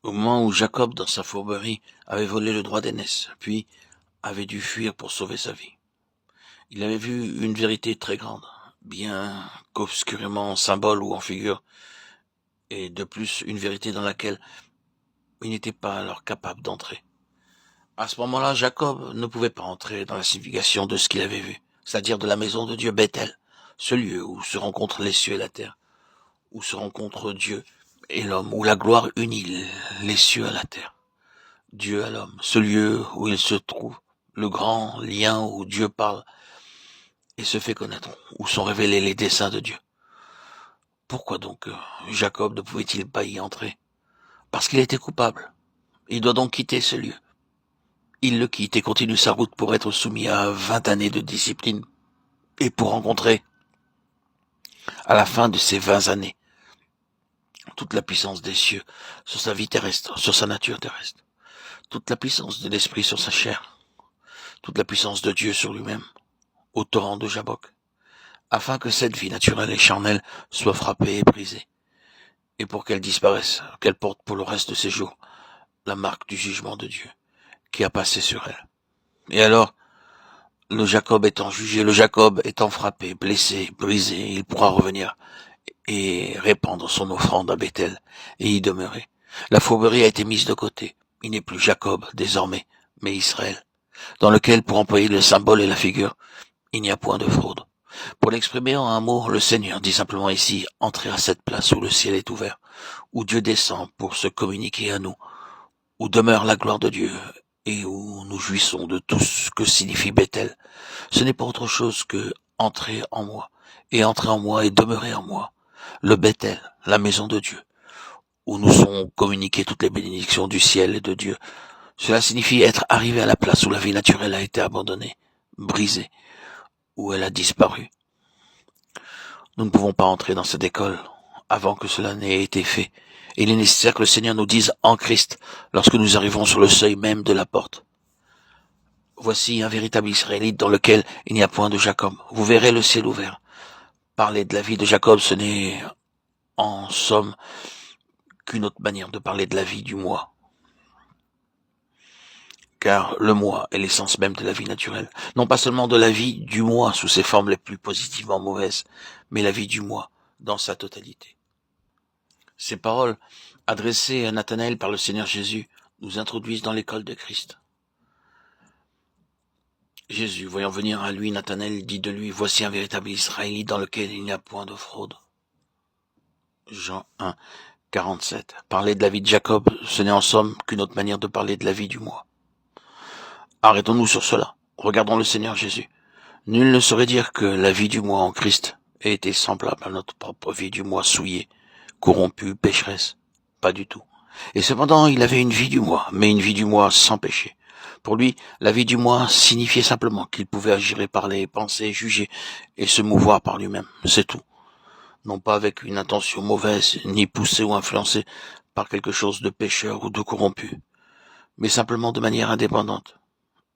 Au moment où Jacob, dans sa fourberie, avait volé le droit d'aînesse, puis avait dû fuir pour sauver sa vie. Il avait vu une vérité très grande, bien qu'obscurément en symbole ou en figure, et de plus une vérité dans laquelle il n'était pas alors capable d'entrer. À ce moment-là, Jacob ne pouvait pas entrer dans la signification de ce qu'il avait vu, c'est-à-dire de la maison de Dieu Bethel, ce lieu où se rencontrent les cieux et la terre, où se rencontrent Dieu et l'homme, où la gloire unit les cieux à la terre, Dieu à l'homme, ce lieu où il se trouve, le grand lien où Dieu parle et se fait connaître, où sont révélés les desseins de Dieu. Pourquoi donc Jacob ne pouvait-il pas y entrer? Parce qu'il était coupable. Il doit donc quitter ce lieu. Il le quitte et continue sa route pour être soumis à 20 années de discipline et pour rencontrer, à la fin de ces 20 années, toute la puissance des cieux sur sa vie terrestre, sur sa nature terrestre, toute la puissance de l'esprit sur sa chair, toute la puissance de Dieu sur lui-même, au torrent de Jabbok, afin que cette vie naturelle et charnelle soit frappée et brisée, et pour qu'elle disparaisse, qu'elle porte pour le reste de ses jours la marque du jugement de Dieu qui a passé sur elle. Et alors, le Jacob étant jugé, le Jacob étant frappé, blessé, brisé, il pourra revenir et répandre son offrande à Bethel et y demeurer. La fourberie a été mise de côté. Il n'est plus Jacob désormais, mais Israël, dans lequel, pour employer le symbole et la figure, il n'y a point de fraude. Pour l'exprimer en un mot, le Seigneur dit simplement ici, entrez à cette place où le ciel est ouvert, où Dieu descend pour se communiquer à nous, où demeure la gloire de Dieu et où nous jouissons de tout ce que signifie Bethel. Ce n'est pas autre chose que entrer en moi et demeurer en moi. Le Bethel, la maison de Dieu, où nous sont communiquées toutes les bénédictions du ciel et de Dieu. Cela signifie être arrivé à la place où la vie naturelle a été abandonnée, brisée, où elle a disparu. Nous ne pouvons pas entrer dans cette école avant que cela n'ait été fait. Et il est nécessaire que le Seigneur nous dise en Christ lorsque nous arrivons sur le seuil même de la porte. Voici un véritable Israélite dans lequel il n'y a point de Jacob. Vous verrez le ciel ouvert. Parler de la vie de Jacob, ce n'est en somme qu'une autre manière de parler de la vie du moi. Car le moi est l'essence même de la vie naturelle. Non pas seulement de la vie du moi sous ses formes les plus positivement mauvaises, mais la vie du moi dans sa totalité. Ces paroles, adressées à Nathanaël par le Seigneur Jésus, nous introduisent dans l'école de Christ. Jésus, voyant venir à lui Nathanaël, dit de lui, voici un véritable Israélite dans lequel il n'y a point de fraude. Jean 1, 47. Parler de la vie de Jacob, ce n'est en somme qu'une autre manière de parler de la vie du moi. Arrêtons-nous sur cela. Regardons le Seigneur Jésus. Nul ne saurait dire que la vie du moi en Christ ait été semblable à notre propre vie du moi souillée, corrompue, pécheresse. Pas du tout. Et cependant, il avait une vie du moi, mais une vie du moi sans péché. Pour lui, la vie du moi signifiait simplement qu'il pouvait agir et parler, penser, juger et se mouvoir par lui-même. C'est tout. Non pas avec une intention mauvaise, ni poussé ou influencé par quelque chose de pécheur ou de corrompu, mais simplement de manière indépendante.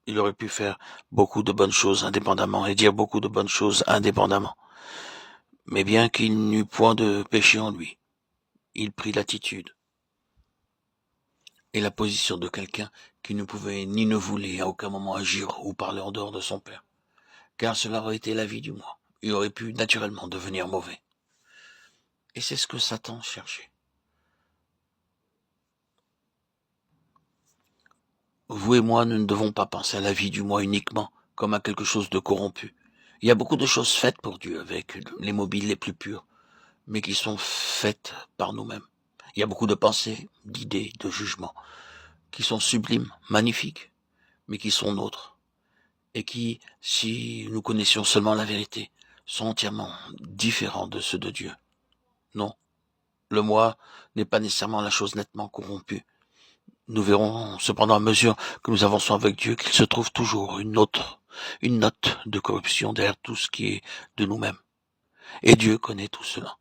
Il aurait pu faire beaucoup de bonnes choses indépendamment et dire beaucoup de bonnes choses indépendamment. Mais bien qu'il n'eût point de péché en lui, il prit l'attitude et la position de quelqu'un qui ne pouvait ni ne voulait à aucun moment agir ou parler en dehors de son Père, car cela aurait été la vie du moi. Il aurait pu naturellement devenir mauvais. Et c'est ce que Satan cherchait. Vous et moi, nous ne devons pas penser à la vie du moi uniquement comme à quelque chose de corrompu. Il y a beaucoup de choses faites pour Dieu avec les mobiles les plus purs, mais qui sont faites par nous-mêmes. Il y a beaucoup de pensées, d'idées, de jugements, qui sont sublimes, magnifiques, mais qui sont nôtres, et qui, si nous connaissions seulement la vérité, sont entièrement différents de ceux de Dieu. Non, le moi n'est pas nécessairement la chose nettement corrompue. Nous verrons cependant à mesure que nous avançons avec Dieu qu'il se trouve toujours une note de corruption derrière tout ce qui est de nous-mêmes. Et Dieu connaît tout cela.